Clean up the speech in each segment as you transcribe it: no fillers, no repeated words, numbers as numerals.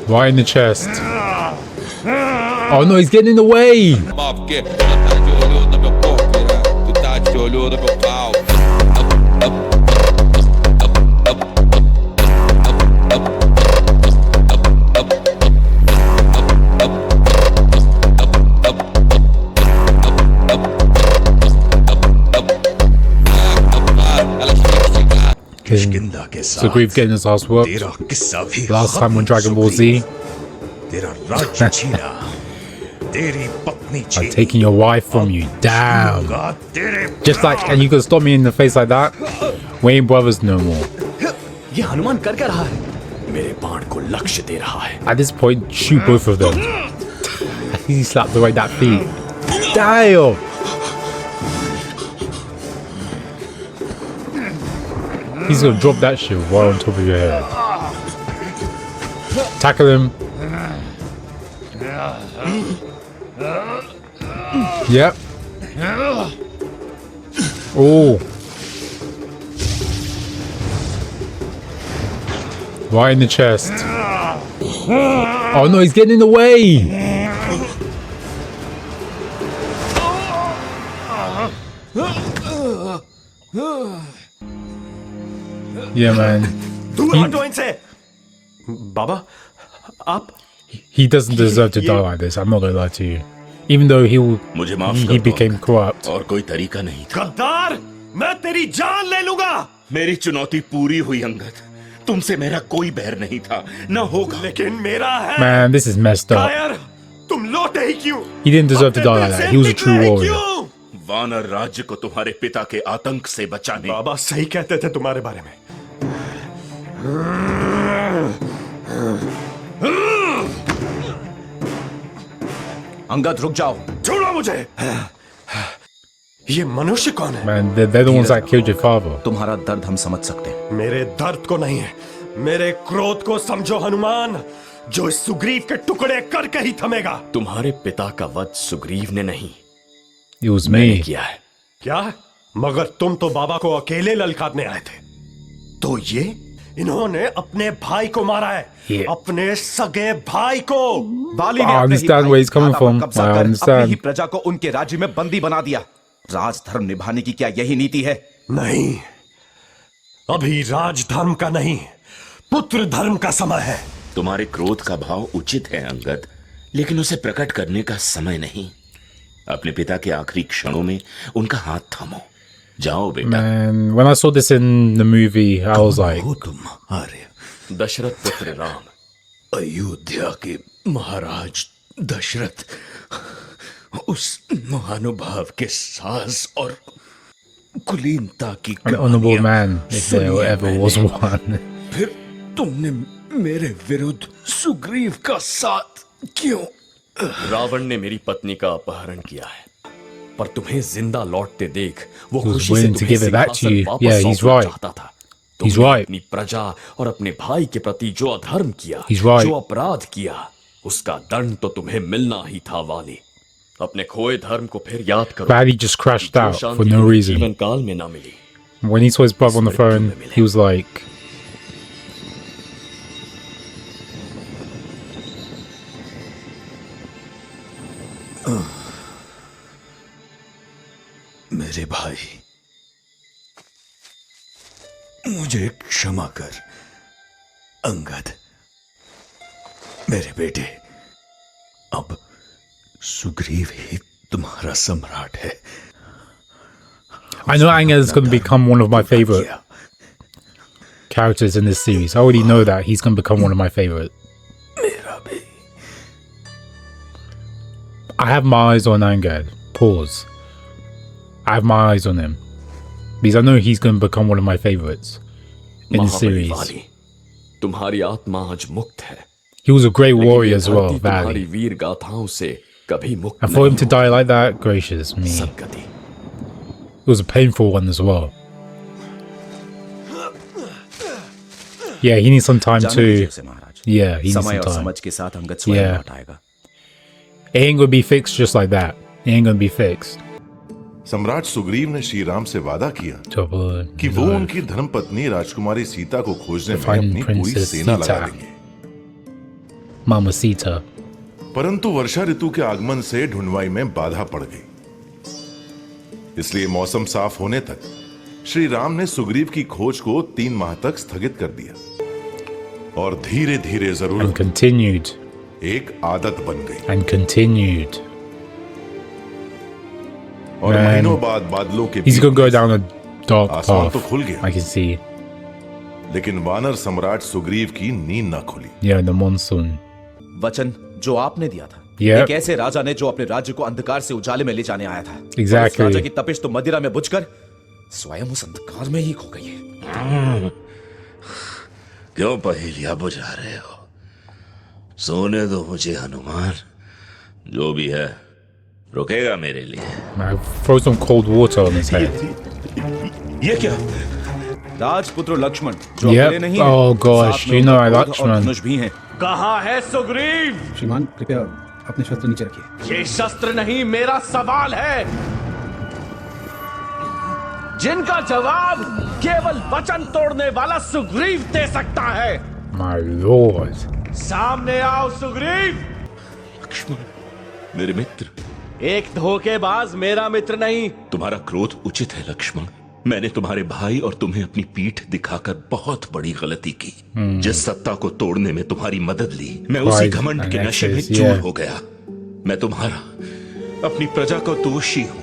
Right in the chest. Oh no, he's getting in the way. So Grief getting his ass whooped. Last time on Dragon Ball Z. I'm taking your wife from you. Damn. Just like, and you could stop me in the face like that. Wayne Brothers no more. At this point, shoot both of them. I think he slapped away that feet. Damn. He's gonna drop that shit right on top of your head. Tackle him. Yep. Oh. Right in the chest. Oh no, he's getting in the way. Yeah, man. He doesn't deserve to die like this. I'm not gonna lie to you. Even though he became corrupt. और कोई तरीका नहीं था। गद्दार, मैं तेरी जान ले लूंगा। मेरी चुनौती पूरी हुई अंगद। तुमसे मेरा कोई बैर नहीं था, न होगा। लेकिन मेरा है। Man, this is messed up. तुम लौटे ही क्यों? He didn't deserve to die like that. He was a true warrior. वानर राज्य को तुम्हारे पिता के आतंक से बचाने। बाबा सही कहते थे तुम्हारे बारे में। अंगद रुक जाओ। छोड़ो मुझे। ये मनुष्य कौन है? Man, they're the ones that killed your father. तुम्हारा दर्द हम समझ सकते हैं। मेरे दर्द को नहीं है, मेरे क्रोध को समझो हनुमान, जो इस सुग्रीव के टुकड़े करके ही थमेगा। तुम्हारे पिता का वध सुग्रीव ने नहीं, It was me. किया है। क्या? मगर तुम तो बाबा को अकेले ललकारने आए थे। तो ये इन्होंने अपने भाई को मारा है। Yeah. अपने सगे भाई को। वाली ने I understand where he's coming from. I अपनी understand. ही प्रजा को उनके राज्य में बंदी बना दिया। राजधर्म निभाने की क्या यही नीति है? नहीं, अभी राजधर्म का नहीं, पुत्र धर्म का समय है। तुम्हारे क्रोध का भाव उचित है अंगद, लेकिन उसे प्रकट करने का समय नहीं। अपने पिता के आखिरी क्षणों में उनका हाथ थामो। जाओ बेटा। Man, when I saw this in the movie, I was like, तुम आर्य दशरथ पुत्र राम, अयोध्या के महाराज दशरथ, उस महानुभाव के साहस और कुलीनता की an honorable man, if there ever was one. फिर तुमने मेरे विरुद्ध सुग्रीव का साथ क्यों? रावण ने मेरी पत्नी का अपहरण किया है, पर तुम्हें जिंदा लौटते देख वो He was खुशी से willing to तुम्हें give it back to सिंहासन you. वापस Yeah, he's सौंपना right. चाहता था। He's तुमने right. अपनी प्रजा और अपने भाई के प्रति जो अधर्म किया, He's right. जो अपराध किया, उसका दंड तो तुम्हें मिलना ही था वाली। अपने खोए धर्म को फिर याद करो। Badly just crashed out जो for शांति no तुम्हें reason. जीवन काल में ना मिली। When he saw his brother on the phone, he was like, मेरे भाई, मुझे क्षमा कर। अंगद, मेरे बेटे, अब सुग्रीव ही तुम्हारा सम्राट है। I know Angel is going to become one of my favorite characters in this series. I already know that he's going to become one of my favorite. मेरा भी। I have my eyes on Angad. Pause. I have my eyes on him. Because I know he's going to become one of my favorites in the series. महाबली, तुम्हारी आत्मा आज मुक्त है। He was a great warrior as well, तुम्हारी Valley. वीर गाथाओं से कभी मुक्त And for him to नहीं die like that, gracious me. Sadgati. It was a painful one as well. Yeah, he needs some time जाने to... दीजिए उसे महाराज। Yeah, he needs समय some और time. समझ के साथ अंगद स्वयं Yeah. लौट आएगा। It ain't going to be fixed just like that. It ain't going to be fixed. सम्राट सुग्रीव ने श्री राम से वादा किया कि वो उनकी धर्मपत्नी राजकुमारी सीता को खोजने में Find अपनी पूरी Princess सेना लगा Sita. देंगे। Mama Sita. परंतु वर्षा ऋतु के आगमन से ढूंढवाई में बाधा पड़ गई। इसलिए मौसम साफ होने तक श्री राम ने सुग्रीव की खोज को 3 माह तक स्थगित कर दिया और धीरे धीरे And जरूर continued. एक आदत बन गई And continued. और Man. महीनों बाद बादलों के He's gonna go down a dark आसमान path. तो खुल गया, I can see. लेकिन वानर सम्राट सुग्रीव की नींद न खुली। Yeah, the monsoon. वचन जो आपने दिया था, Yep. एक ऐसे राजा ने जो अपने राज्य को अंधकार से उजाले में ले जाने आया था। Exactly. और उस राजा की तपिश तो मदिरा में बुझकर स्वयं उस अंधकार में ही खो गई है। क्यों पहेलियां बुझा रहे हो? सोने दो मुझे हनुमान। जो भी है रुकेगा मेरे लिए। I throw some cold water on his head. ये क्या? राजपुत्र लक्ष्मण जो Yep. अकेले नहीं Oh हैं, gosh, साथ में you know उनका I क्रोध और Lakshman. धनुष भी हैं। कहाँ है सुग्रीव? श्रीमान कृपया अपने शस्त्र नीचे रखिए। ये शस्त्र नहीं, मेरा सवाल है, जिनका जवाब केवल वचन तोड़ने वाला सुग्रीव दे सकता है। My lord. सामने आओ सुग्रीव। लक्ष्मण मेरे मित्र। एक धोखेबाज मेरा मित्र नहीं। तुम्हारा क्रोध उचित है लक्ष्मण। मैंने तुम्हारे भाई और तुम्हें अपनी पीठ दिखाकर बहुत बड़ी गलती की। जिस सत्ता को तोड़ने में तुम्हारी मदद ली, मैं उसी Pride घमंड के and नशे में excess, चूर yeah. हो गया। मैं तुम्हारा, अपनी प्रजा का दोषी हूं।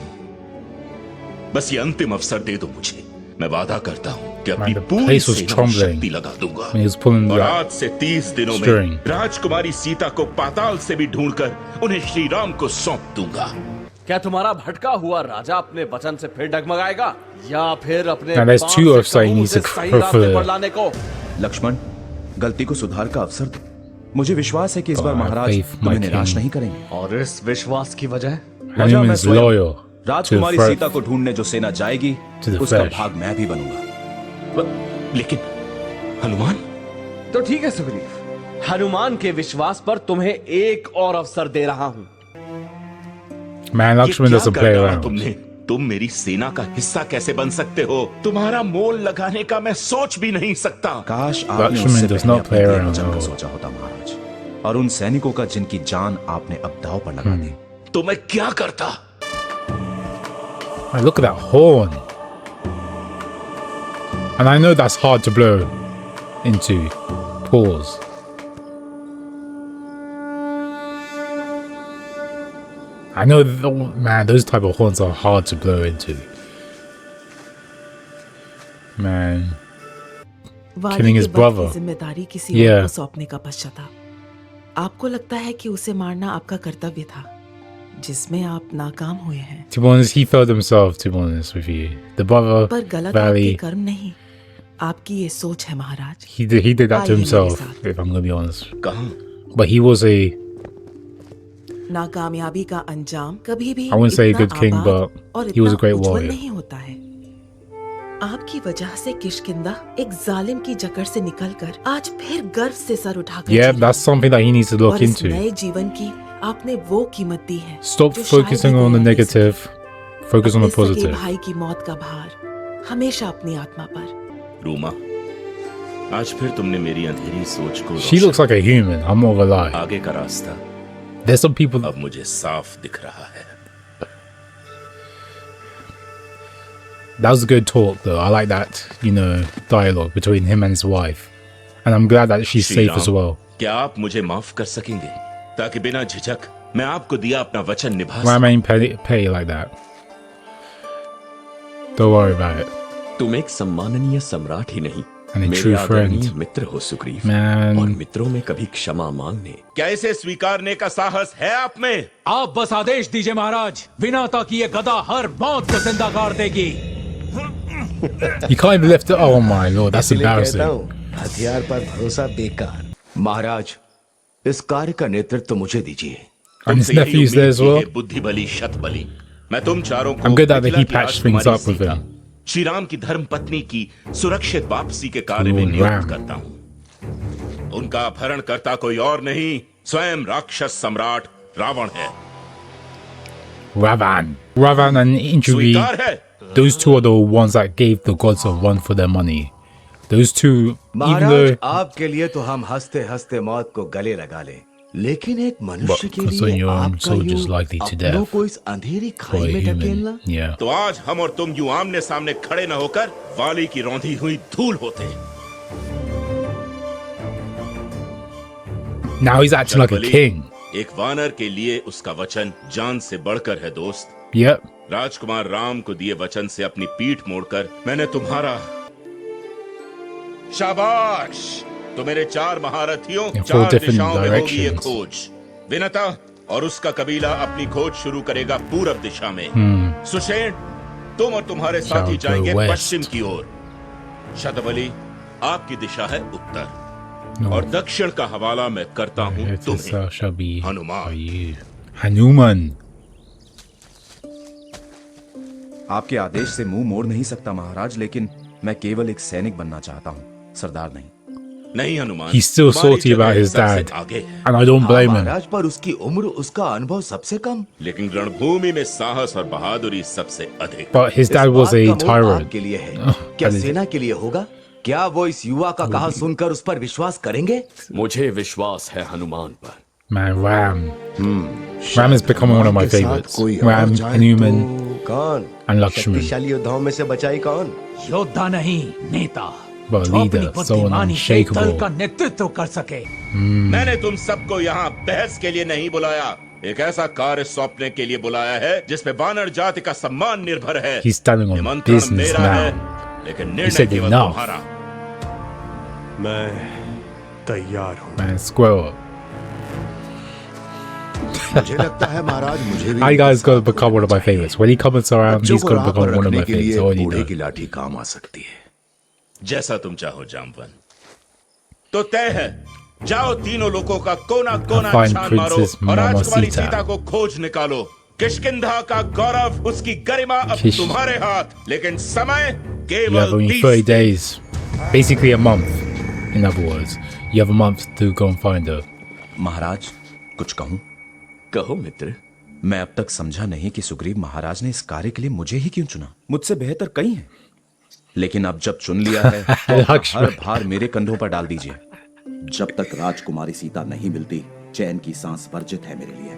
बस ये अंतिम अवसर दे दो मुझे। मैं वादा करता हूं कि अपनी Man, the पूरी place was सेना में trembling शक्ति लगा दूंगा। when he was pulling और that आज से 30 दिनों string. में राजकुमारी सीता को पाताल से भी ढूंढकर उन्हें श्री राम को सौंप दूंगा। क्या तुम्हारा भटका हुआ राजा अपने वचन से फिर डगमगाएगा, या फिर अपने Now, there's पांव two से of saying कहूं he's उसे a सही रास्ते पर cripple. लाने को? लक्ष्मण, गलती को सुधार का अवसर दो। मुझे विश्वास है कि इस बार God, महाराज faith, my तुम्हें निराश king. नहीं करेंगे। और इस विश्वास की वजह? Hanuman मैं is स्वयं loyal to the Rajkumari throne. Sita को ढूंढने जो सेना जाएगी, To the उसका flesh. भाग मैं भी बनूंगा। लेकिन हनुमान, तो ठीक है सुग्रीव, हनुमान के विश्वास पर तुम्हें एक और अवसर दे रहा हूं। Man, ये Lakshman क्या doesn't कर play डाला around. तुमने? तुम मेरी सेना का हिस्सा कैसे बन सकते हो? तुम्हारा मोल लगाने का मैं सोच भी नहीं सकता। काश आपने Lakshman उससे does पहले not अपने play दिए around, वचन का no. सोचा होता महाराज, और उन सैनिकों का जिनकी जान आपने अब दांव पर लगा दी। तो मैं क्या करता? Man, look at that horn. And I know that's hard to blow into. Pause. I know, man, those type of horns are hard to blow into. Man. Killing his brother. जिम्मेदारी किसी Yeah. और को सौंपने का पश्चाताप। आपको लगता है कि उसे मारना आपका कर्तव्य था, जिसमें आप नाकाम हुए हैं। To be honest, he failed himself, to be honest with you. The brother, पर गलत Valley, आपके कर्म नहीं, आपकी ये सोच है महाराज। he did that to आइए मेरे himself, साथ। if I'm going to be honest. कहां? But he was a, नाकामयाबी का अंजाम कभी भी I wouldn't say a इतना good king, आबाद but और he was a इतना great उज्ज्वल warrior. नहीं होता है। आपकी वजह से किष्किंधा एक जालिम की जकड़ से निकलकर आज फिर गर्व से सर उठाकर yeah, चली। that's something that he needs to look और इस into. नए जीवन की आपने वो कीमत दी है। Stop जो शायद focusing ही on the कोई नहीं दे सकता। negative, focus on the अपने सगे positive. भाई की मौत का भार हमेशा अपनी आत्मा पर। रूमा, आज फिर तुमने मेरी अंधेरी सोच को She looks like a human, I'm not gonna lie. आगे का रास्ता There's some people, अब मुझे साफ दिख रहा है। that was a good talk though. I like that, you know, dialogue between him and his wife. And I'm glad that she's Shri safe Ram, as well. क्या आप मुझे माफ कर सकेंगे ताकि बिना झिझक मैं आपको दिया अपना वचन निभा Why सकूं? am I pay like that? Don't worry about it. तुम एक सम्माननीय सम्राट ही नहीं, And a मेरे true आदरणीय friend. मित्र हो सुग्रीव। Man. और मित्रों में कभी क्षमा मांगने। क्या इसे स्वीकारने का साहस है आप में? आप बस आदेश दीजिए महाराज, बिना ताकि ये गदा हर मौत को जिंदा कर देगी। You can't even lift it. Oh my lord, that's embarrassing. हथियार पर भरोसा बेकार। महाराज, इस कार्य का नेतृत्व मुझे दीजिए। And his तुमसे यही nephew's there उम्मीद as की well. है, बुद्धि बली शत बली। मैं तुम चारों को I'm good that he Mithila की patched things Rajkumari up with Sita, him. Shri Ram की धर्म पत्नी की सुरक्षित वापसी के कार्य में Cool, नियुक्त Ram. करता हूँ। उनका अपहरण करता कोई और नहीं, स्वयं राक्षस सम्राट रावण है। Ravan and Injury, स्वीकार है? those two are the ones that gave the gods a run for their money. Those two, even Maharaj, though आपके लिए तो हम हंसते हंसते मौत को गले लगा लें, लेकिन एक मनुष्य के considering लिए your own आपका soldiers यूं likely to अपनों death को इस अंधेरी for खाई a में human. ढकेलना। Yeah. तो आज हम और तुम यूं आमने सामने खड़े न होकर वाली की रौंधी हुई धूल होते। Now he's acting like a Bali, king. एक वानर के लिए उसका वचन जान से बढ़कर है दोस्त। Yep. राजकुमार राम को दिए वचन से अपनी पीठ मोड़कर मैंने तुम्हारा शाबाश। तो मेरे 4 महारथियों In 4 4 different दिशाओं में होगी ये directions. खोज। विनता और उसका कबीला अपनी खोज शुरू करेगा पूरब दिशा में। सुषेण, तुम और तुम्हारे साथी Shall go जाएंगे west. पश्चिम की ओर। शतबली, आपकी दिशा है उत्तर No. और दक्षिण का हवाला मैं करता हूँ It is, तुम्हें। shall be Hanuman. for you. Hanuman. आपके आदेश से मुंह मोड़ नहीं सकता महाराज, लेकिन मैं केवल एक सैनिक बनना चाहता हूँ, सरदार नहीं। नहीं हनुमान, He's still तुम्हारी salty about जगह his सबसे dad. आगे है। And I don't हाँ, blame him. महाराज, पर उसकी उम्र, उसका अनुभव सबसे कम। लेकिन रणभूमि में साहस और बहादुरी सबसे अधिक। But his इस dad was बात a का मोह tyrant. आपके लिए है, क्या and- सेना के लिए होगा? क्या वो इस युवा का कहा सुनकर उस पर विश्वास करेंगे? मुझे विश्वास है हनुमान पर। Man, Ram. Ram is becoming one of my favorites. Ram, Hanuman, कौन? and Lakshman. शक्तिशाली योद्धाओं में से बचाई कौन? योद्धा नहीं, नेता, But a जो अपनी leader, someone बुद्धिमानी से दल unshakable. का नेतृत्व कर सके। मैंने तुम सबको यहाँ बहस के लिए नहीं बुलाया, एक ऐसा कार्य सौंपने के लिए बुलाया है जिसपे वानर जाति का सम्मान निर्भर है। He's standing on निमंत्रण business मेरा है, now. लेकिन He निर्णय said केवल enough. तुम्हारा। मैं तैयार हूँ। Man, square up. मुझे लगता है महाराज, मुझे भी That guy's gonna become one of my favorites. When he comments around, बच्चों he's को gonna राह पर become one of रखने my के लिए favorites. I already घोड़े know. की लाठी काम आ सकती है। जैसा तुम चाहो जामवन। तो तय है, जाओ तीनों लोगों का कोना कोना find छान मारो Princess और राजकुमारी Mamacita. सीता को खोज निकालो। किष्किंधा का गौरव, उसकी गरिमा अब Kish- तुम्हारे हाथ, लेकिन समय You have केवल only 20 30 days. Basically a month, in other words. You have a month to go and find her. महाराज, कुछ कहूँ? कहो मित्र। मैं अब तक समझा नहीं कि सुग्रीव महाराज ने इस कार्य के लिए मुझे ही क्यों चुना। मुझसे बेहतर कई हैं, लेकिन अब जब चुन लिया है तो लक्ष्मण। हर भार मेरे कंधों पर डाल दीजिए। जब तक राजकुमारी सीता नहीं मिलती, चैन की सांस वर्जित है मेरे लिए।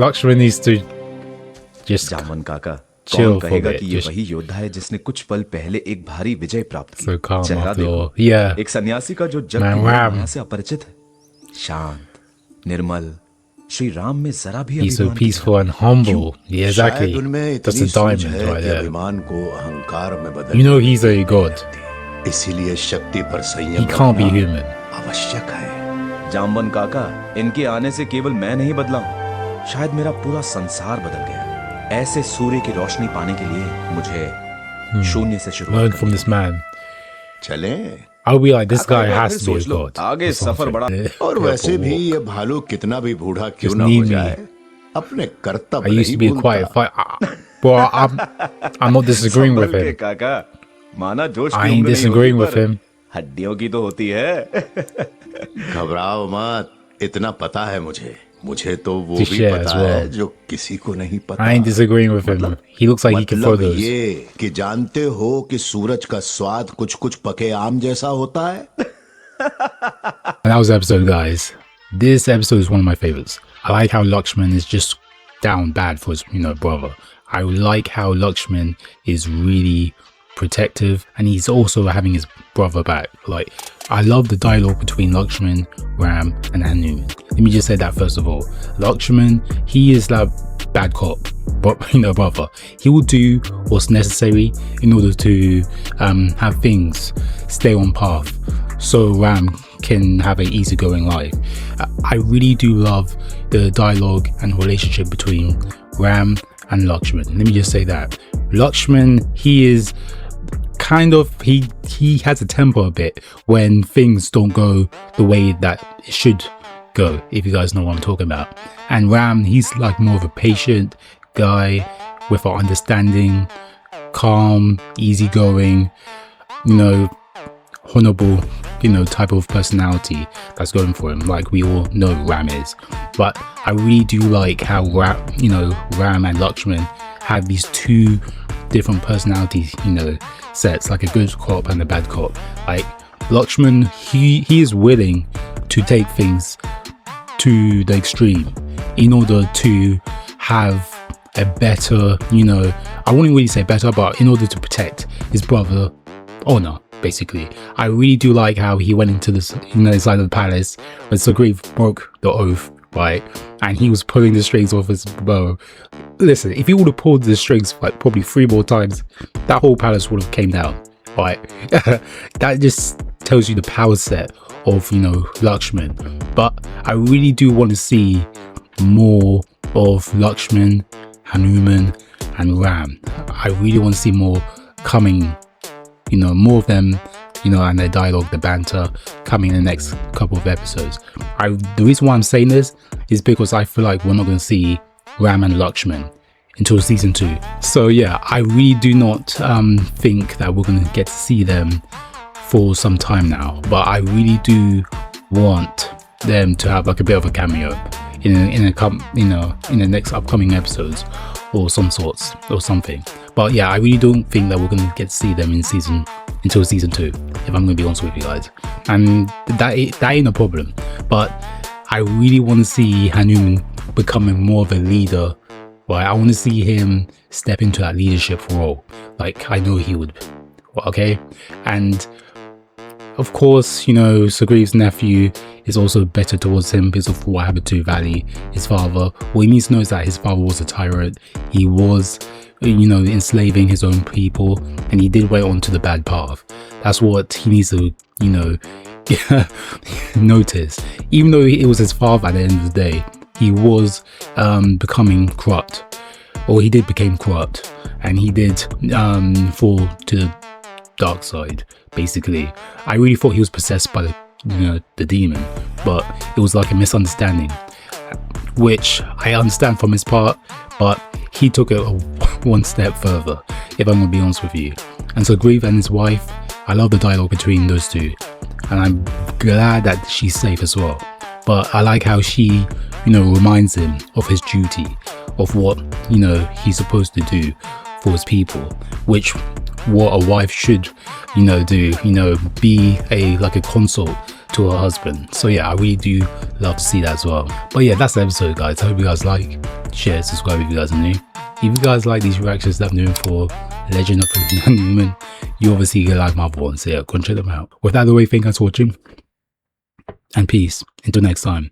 Lakshman needs to just Jamvan काका, chill कौन for a कहेगा bit. कि ये Just वही योद्धा है जिसने कुछ पल पहले एक भारी विजय प्राप्त की। so calm चेहरा after all. देखो, Yeah. एक सन्यासी का जो जग Man, की Ram. माया से अपरिचित है, शांत, निर्मल, श्री राम में जरा भी He's so अभिमान की peaceful and humble. Yeah, exactly. शायद उनमें That's इतनी a सूझ diamond है right कि there. अभिमान को अहंकार में बदल You know he's a god. इसीलिए शक्ति पर He संयम can't be रखना human. आवश्यक है। जामवन काका, इनके आने से केवल मैं नहीं बदला हूँ, शायद मेरा पूरा संसार बदल गया। ऐसे सूर्य की रोशनी पाने के लिए मुझे शून्य से शुरुआत Learn करनी from this man. चलें। I'll be like, this guy फिर has to be a सोच लो, god. आगे or सफर something. बड़ा और वैसे भी ये भालू कितना भी बूढ़ा क्यों Just ना हो need me. जाए, अपने कर्तव्य I used to नहीं be a quiet भूलता। fight. Well, I'm not disagreeing with संभल के him. काका, माना जोश I की ain't उम्र नहीं disagreeing होती, with पर him. हड्डियों की तो होती है। घबराओ मत, इतना पता है मुझे। मुझे तो वो To भी share पता as well. है जो किसी को नहीं पता। I ain't disagreeing with him. He looks like he can throw मतलब those. ये कि जानते हो कि सूरज का स्वाद कुछ कुछ पके आम जैसा होता है। And that was the episode, guys. This episode is one of my favorites. I like how Lakshman is just down bad for his, brother. I like how Lakshman is really protective, and he's also having his brother back. Like, I love the dialogue between Lakshman, Ram, and Hanuman. Let me just say that first of all. Lakshman, he is that bad cop, but brother. He will do what's necessary in order to have things stay on path, so Ram can have an easygoing life. I really do love the dialogue and relationship between Ram and Lakshman. Let me just say that Lakshman, he is kind of he has a temper a bit when things don't go the way that it should go, if you guys know what I'm talking about. And Ram, he's like more of a patient guy with an understanding, calm, easygoing, honorable, type of personality that's going for him, like we all know Ram is. But I really do like how Ram and Lakshman have these two different personalities, sets, like a good cop and a bad cop. Like Lakshman, he is willing to take things to the extreme in order to have a better, I wouldn't really say better, but in order to protect his brother honor, basically. I really do like how he went into this, inside of the palace when Sugriv broke the oath, right? And he was pulling the strings off his bow. Listen, if he would have pulled the strings like probably 3 more times, that whole palace would have came down, right? That just tells you the power set of, Lakshman. But I really do want to see more of Lakshman, Hanuman, and Ram. I really want to see more coming, more of them, and their dialogue, the banter coming in the next couple of episodes. The reason why I'm saying this is because I feel like we're not going to see Ram and Lakshman until season 2. So yeah, I really do not think that we're going to get to see them for some time now, but I really do want them to have like a bit of a cameo in the next upcoming episodes or some sorts or something. But yeah, I really don't think that we're going to get to see them until season 2, if I'm going to be honest with you guys. And that ain't a problem, but I really want to see Hanuman becoming more of a leader, right? I want to see him step into that leadership role like I know he would, okay? And of course, Sugriv's nephew is also better towards him because of what happened to Vali, his father. What he needs to know is that his father was a tyrant. He was, enslaving his own people, and he did went on to the bad path. That's what he needs to, notice. Even though it was his father at the end of the day, he was becoming corrupt, or he did become corrupt, and he did fall to the dark side. Basically, I really thought he was possessed by the demon, but it was like a misunderstanding, which I understand from his part, but he took it one step further, if I'm gonna be honest with you. And so Grieve and his wife, I love the dialogue between those two, and I'm glad that she's safe as well. But I like how she, reminds him of his duty, of what he's supposed to do for his people, which what a wife should do, be like a consort to her husband. So yeah, I really do love to see that as well. But yeah, that's the episode, guys. I hope you guys like, share, subscribe if you guys are new. If you guys like these reactions that I'm doing for Legend of Hanuman, you obviously get like my other ones, so yeah, go and check them out. With that out of the way, thank you guys for watching, and peace until next time.